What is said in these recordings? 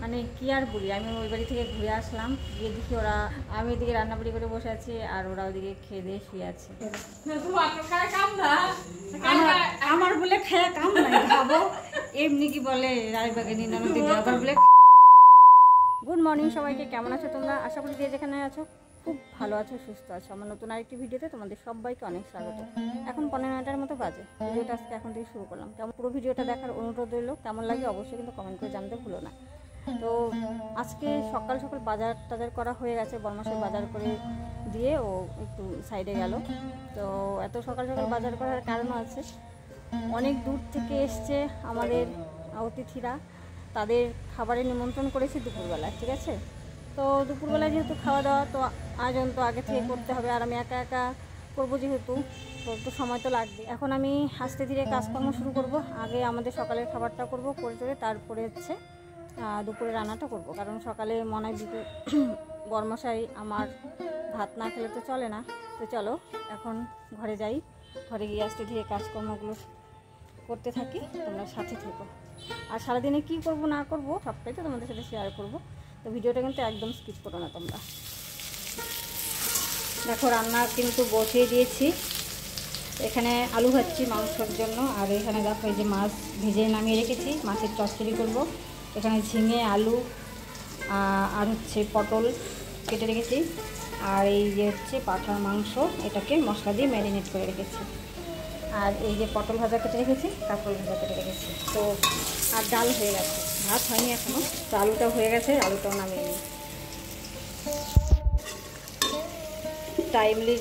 মানে কি আর বলি, আমি ওই বাড়ি থেকে ঘুরে আসলাম, গিয়ে দেখি ওরা, আমি এদিকে রান্নাবাড়ি করে বসে আছি আর ওরা ওদিকে খেয়ে দিয়ে শুয়ে আছে। আমার বলে খেয়ে কাম নাই, খাবো এমনি কি বলে রায়বাগে নিন্দানতি আবার বলে। গুড মর্নিং সবাইকে, কেমন আছো তোমরা? আশা করি যে যেখানে আছো খুব ভালো আছো, সুস্থ আছো। আমার নতুন আরেকটি ভিডিওতে তোমাদের সবাইকে অনেক স্বাগত। এখন 15টার মতো বাজে, ভিডিওটা আজকে এখন থেকে শুরু করলাম। কেমন পুরো ভিডিওটা দেখার অনুরোধ রইল, কেমন লাগে অবশ্যই কিন্তু কমেন্ট করে জানতে ভুলো না। তো আজকে সকাল সকাল বাজার টাজার করা হয়ে গেছে, বরমাসের বাজার করে দিয়ে ও একটু সাইডে গেল। তো এত সকাল সকাল বাজার করার কারণ আছে, অনেক দূর থেকে এসছে আমাদের অতিথিরা, তাদের খাবারের নিমন্ত্রণ করেছি দুপুরবেলায়, ঠিক আছে? তো দুপুরবেলায় যেহেতু খাওয়া দাওয়া, তো আয়োজন তো আগে থেকে করতে হবে, আর আমি একা একা করবো যেহেতু, তো একটু সময় তো লাগবে। এখন আমি আস্তে ধীরে কাজকর্ম শুরু করব। আগে আমাদের সকালের খাবারটা করব, করে টরে তারপরে হচ্ছে দুপুরে রান্নাটা করব। কারণ সকালে মনে হয় বরমশাই আমার ভাত না খেলে তো চলে না। তো চলো এখন ঘরে যাই, ঘরে গিয়ে আস্তে ধীরে কাজকর্মগুলো করতে থাকি, তোমরা সাথে থেকো। আর সারাদিনে কী করব না করব সবটাই তো তোমাদের সাথে শেয়ার করব। তো ভিডিওটা কিন্তু একদম স্কিপ করো না তোমরা। দেখো রান্না কিন্তু বসিয়ে দিয়েছি, এখানে আলু ভাজছি মাংসের জন্য, আর এখানে দেখো এই যে মাছ ভেজে নামিয়ে রেখেছি, মাছের চচ্চড়ি করব। এখানে ঝিঙে, আলু আর হচ্ছে পটল কেটে রেখেছি, আর এই যে হচ্ছে পাঁঠার মাংস, এটাকে মশলা দিয়ে ম্যারিনেট করে রেখেছি। আর এই যে পটল ভাজা কেটে রেখেছি, কাঁকরোল ভাজা কেটে রেখেছি। তো আর ডাল হয়ে গেছে, ভাত হয়নি এখনও। তো আলুটা হয়ে গেছে, আলুটাও নামিয়ে নিই। টাইমলি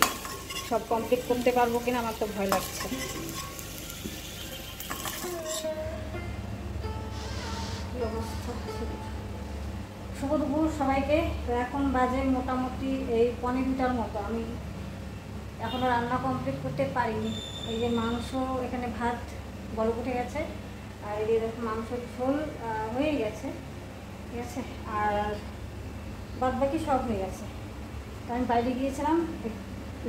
সব কমপ্লিট করতে পারবো কিনা আমার তো ভয় লাগছে। কী অবস্থা, শুভ দুপুর সবাইকে। তো এখন বাজে মোটামুটি এই 1:45টার মতো, আমি এখনও রান্না কমপ্লিট করতে পারিনি। এই যে মাংস, এখানে ভাত বলক উঠে গেছে, আর এই যে দেখো মাংসের ঝোল হয়ে গেছে, ঠিক আছে, আর বাদ বাকি সব হয়ে গেছে। তো আমি বাইরে গিয়েছিলাম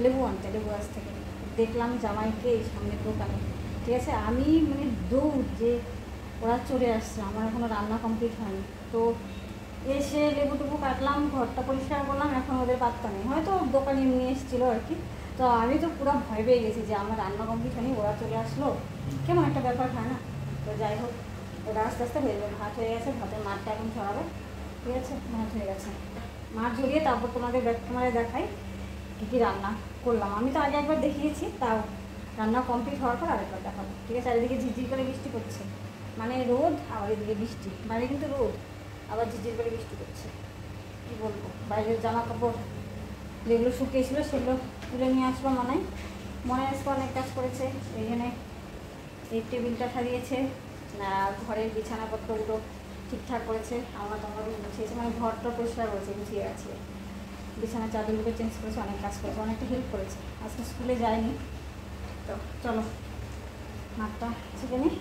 লেবু আনতে, লেবু গাছ থেকে দেখলাম জামাইকে এই সামনের দোকানে, ঠিক আছে। আমি মানে দৌড় যে ওরা চলে আসছে, আমার এখনও রান্না কমপ্লিট হয়নি। তো এসে লেবু টেবু কাটলাম, ঘরটা পরিষ্কার করলাম, এখন ওদের পাত্তা নেই, হয়তো দোকানে নিয়ে এসেছিলো আর কি। তো আমি তো পুরো ভয় পেয়ে গেছি যে আমার রান্না কমপ্লিট হয়নি, ওরা চলে আসলো, কেমন একটা ব্যাপার হয় না। তো যাই হোক, ওরা আস্তে আস্তে হয়ে যাবে। ভাত হয়ে গেছে, ভাতের মাঠটা এখন ছড়াবে, ঠিক আছে। ভাত হয়ে গেছে, মাছ ঝরিয়ে তারপর তোমাদের দেখাই কী কী রান্না করলাম। আমি তো আগে একবার দেখিয়েছি, তাও রান্না কমপ্লিট হওয়ার পর আরেকবার দেখাবো, ঠিক আছে। চারিদিকে ঝিরঝির করে বৃষ্টি করছে, মানে রোদ আবার এদিকে বৃষ্টি, বাইরে কিন্তু রোদ আবার ঝিরঝির করে বৃষ্টি করছে। কী বলবো, বাইরের জামা কাপড় যেগুলো শুকিয়েছিল সেগুলো তুলে নিয়ে আসলো মনে আসতে অনেক কাজ করেছে। এইখানে এই টেবিলটা সারিয়েছে, ঘরের বিছানাপত্রগুলো ঠিকঠাক করেছে, আমার গুছিয়েছে, মানে ঘরটা পরিষ্কার করেছে, গুছিয়ে গেছে, বিছানার চাদরগুলো চেঞ্জ করেছে, অনেক কাজ করেছে, অনেকটা হেল্প করেছে। আজকে স্কুলে যায়নি। তো চলো মাঠটা ছেড়ে নিই,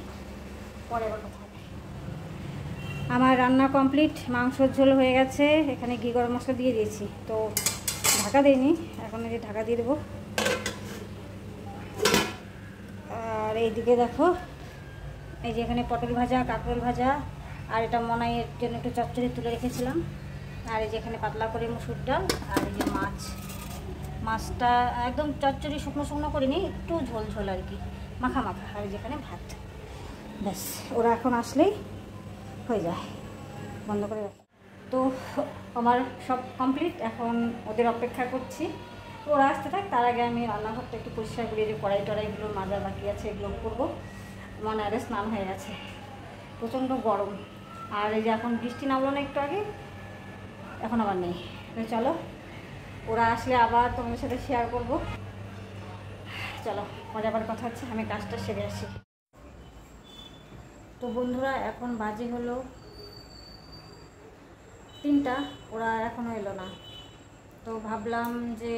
পরে আবার কথা হবে। আমার রান্না কমপ্লিট, মাংসর ঝোল হয়ে গেছে, এখানে ঘি গরম মশলা দিয়ে দিয়েছি, তো ঢাকা দিইনি, এখন এই যে ঢাকা দিয়ে দেবো। আর এইদিকে দেখো এই যে এখানে পটল ভাজা, কাঁকরোল ভাজা, আর এটা মনাইয়ের জন্য একটু চচ্চড়ি তুলে রেখেছিলাম, আর এই যে এখানে পাতলা করে মুসুর ডাল, আর এই যে মাছটা একদম চচ্চড়ি শুকনো শুকনো করিনি, একটু ঝোল ঝোল আর কি, মাখা মাখা। আর যেখানে ভাত, ব্যাস ওরা এখন আসলেই হয়ে যায়, বন্ধ করে রাখ। তো আমার সব কমপ্লিট, এখন ওদের অপেক্ষা করছি। তো ওরা আসতে থাক, তার আগে আমি রান্নাঘরটা একটু পরিষ্কার করি, যে কড়াই টড়াইগুলো মাজা বাকি আছে এগুলো করবো। মনে আরে স্নান হয়ে গেছে, প্রচণ্ড গরম, আর এই যে এখন বৃষ্টি নামলো না একটু আগে, এখন আবার নেই। তো চলো ওরা আসলে আবার তোমাদের সাথে শেয়ার করবো। চলো পরে আবার কথা হচ্ছে, আমি কাজটা সেরে আসি। তো বন্ধুরা এখন বাজে হলো 3টা, ওরা এখনও এলো না। তো ভাবলাম যে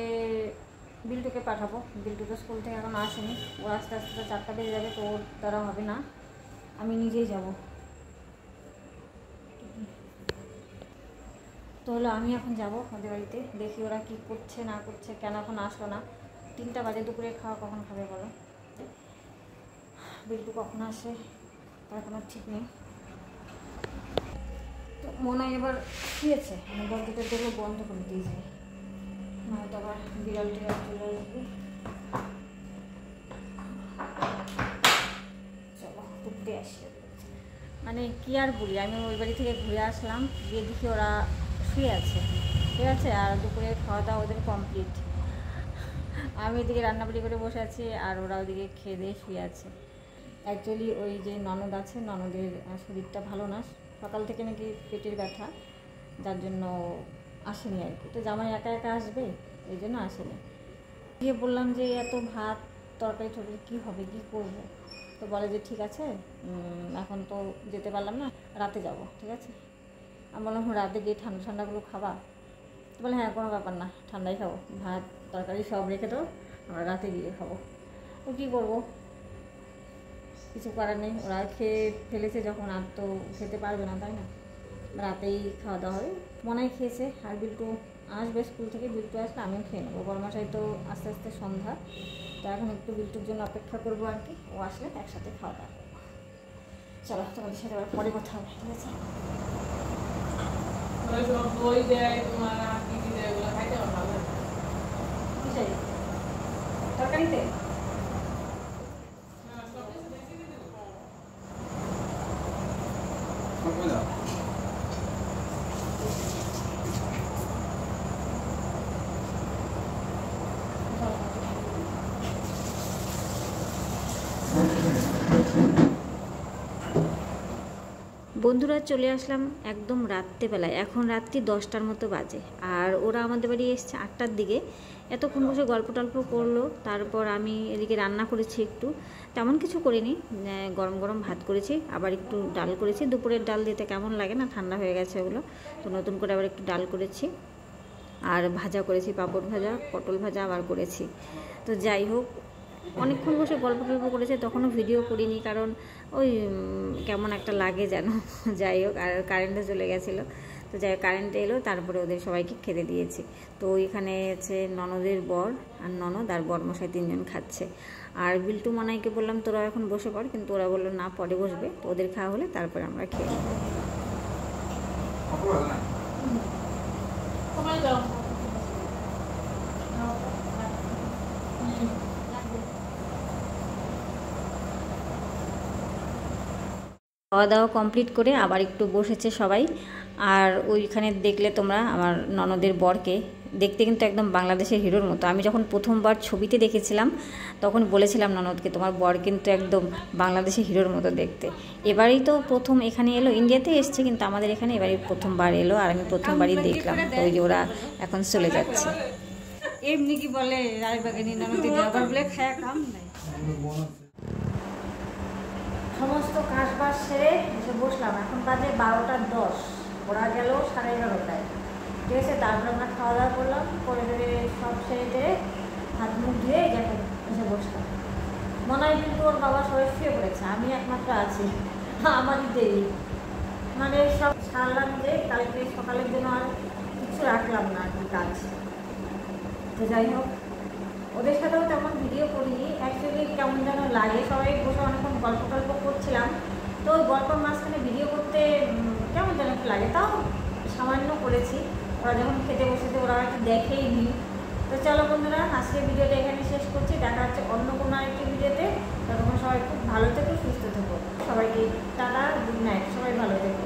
বিল্টুকে পাঠাবো, বিল্টু তো স্কুল থেকে এখন আসেনি, ও আস্তে আস্তে তো 4টা বেজে যাবে, তো ওর দ্বারা হবে না, আমি নিজেই যাব। তো হলো আমি এখন যাব ওদের বাড়িতে, দেখি ওরা কী করছে না করছে, কেন এখন আসলো না। 3টা বাজে, দুপুরে খাওয়া কখন খাবে বলো? বিল্টু কখন আসে তার কোনো ঠিক নেই। তো মনে হয় এবার শুয়েছে, মানে দরজাটা দেখলে বন্ধ করে দিয়েছে, নয়তো আবার বিড়াল টিড়াল চলে আসবে। চলো ঘুরতে আসি। মানে কি আর বলি, আমি ওই বাড়ি থেকে ঘুরে আসলাম, গিয়ে দেখি ওরা শুয়ে আছে, ঠিক আছে। আর দুপুরে খাওয়া দাওয়া ওদের কমপ্লিট, আমি এদিকে রান্নাবাড়ি করে বসে আছি আর ওরা ওদিকে খেয়ে দিয়ে শুয়ে আছে। অ্যাকচুয়ালি ওই যে ননদ আছে, ননদের শরীরটা ভালো না, সকাল থেকে নাকি পেটের ব্যথা, যার জন্য আসেনি আর কি। তো জামাই একা একা আসবে, এই জন্য আসেনি। গিয়ে বললাম যে এত ভাত তরকারি টরকারি কী হবে, কী করব। তো বলে যে ঠিক আছে, এখন তো যেতে পারলাম না, রাতে যাব, ঠিক আছে। আমি বললাম রাতে গিয়ে ঠান্ডা ঠান্ডাগুলো খাবা? তো বলে হ্যাঁ কোনো ব্যাপার না, ঠান্ডাই খাবো, ভাত তরকারি সব রেখে দাও, আমরা রাতে গিয়ে খাবো। তো কী করবো, কিছু করার নেই, ওরা খেয়ে ফেলেছে যখন, আর তো খেতে পারবে না, তাই না। রাতেই খাওয়া দাওয়া হবে। মনে হয় খেয়েছে, আর বিল্টু আসবে স্কুল থেকে, বিল্টু আসলে আমিও খেয়ে নেবো। বড়মাসাই তো আস্তে আস্তে সন্ধ্যা, তো এখন একটু বিল্টুর জন্য অপেক্ষা করবো আর কি, ও আসলে একসাথে খাওয়া দাওয়া করবো। চলো তোমাদের সাথে আবার পরে কথা হবে, ঠিক আছে। তরকারিতে বন্ধুরা চলে আসলাম একদম রাত্রেবেলায়, এখন রাত্রি 10টার মতো বাজে, আর ওরা আমাদের বাড়ি এসছে 8টার দিকে। এতক্ষণ বসে গল্প টল্প করলো, তারপর আমি এদিকে রান্না করেছি, একটু তেমন কিছু করিনি, গরম গরম ভাত করেছি, আবার একটু ডাল করেছি। দুপুরের ডাল দিতে কেমন লাগে না, ঠান্ডা হয়ে গেছে ওগুলো, তো নতুন করে আবার একটু ডাল করেছি, আর ভাজা করেছি, পাঁপড় ভাজা, পটল ভাজা আবার করেছি। তো যাই হোক, অনেকক্ষণ বসে গল্প টল্প করেছে, তখনও ভিডিও করিনি, কারণ ওই কেমন একটা লাগে যেন। যাই হোক, আর কারেন্টও চলে গেছিলো, তো যাই হোক কারেন্ট এলো, তারপরে ওদের সবাইকে খেতে দিয়েছি। তো এখানে আছে ননদের বর আর ননদ আর বরমশাই, 3জন খাচ্ছে। আর বিল্টু মনাইকে বললাম তোরা এখন বসে পড়, কিন্তু ওরা বললো না পরে বসবে, তো ওদের খাওয়া হলে তারপরে আমরা খেয়ে নেব। খাওয়া দাওয়া কমপ্লিট করে আবার একটু বসেছে সবাই। আর ওইখানে দেখলে তোমরা আমার ননদের বরকে, দেখতে কিন্তু একদম বাংলাদেশের হিরোর মতো। আমি যখন প্রথমবার ছবিতে দেখেছিলাম তখন বলেছিলাম ননদকে, তোমার বর কিন্তু একদম বাংলাদেশের হিরোর মতো দেখতে। এবারেই তো প্রথম এখানে এলো, ইন্ডিয়াতে এসছে কিন্তু আমাদের এখানে এবারই প্রথমবার এলো, আর আমি প্রথমবারই দেখলাম। তো ওই যে ওরা এখন চলে যাচ্ছে। এমনি কি বলে রায়বাগানি ননদ আবার বলে খায়া কাম নাই। সমস্ত কাজ বাজ সেরে এসে বসলাম, এখন বাজে 12টা 10, ওরা গেল 11:30টায়, ঠিক আছে। তারপরে আমরা খাওয়া দাওয়া করলাম, করে সব সেরে টেরে হাত মুখ ধুয়ে এখন এসে বসলাম। মনে হয় কিন্তু ওর বাবা সবাই শুয়ে পড়েছে, আমি একমাত্র আছি, আমারই দেরি, মানে সব সারলাম যে কালকে সকালের জন্য আর কিছু রাখলাম না আর কি কাজ। তো যাই হোক, ওদের সাথেও তেমন ভিডিও করিনি, অ্যাকচুয়ালি কেমন যেন লাগে, সবাই বসে অনেকক্ষণ গল্প টল্প করছিলাম, তো ওই গল্পের মাঝখানে ভিডিও করতে কেমন যেন একটু লাগে, তাও সামান্য করেছি। ওরা যখন খেতে বসেছে ওরা একটু দেখেই নি। তো চলো বন্ধুরা, আজকের ভিডিওটা এখানে শেষ করছি, দেখা হচ্ছে অন্য কোনো আরেকটি ভিডিওতে। ততক্ষণ সবাই খুব ভালো থেকো, সুস্থ থেকো, সবাইকে টাটা, গুড নাইট, সবাই ভালো থেকো।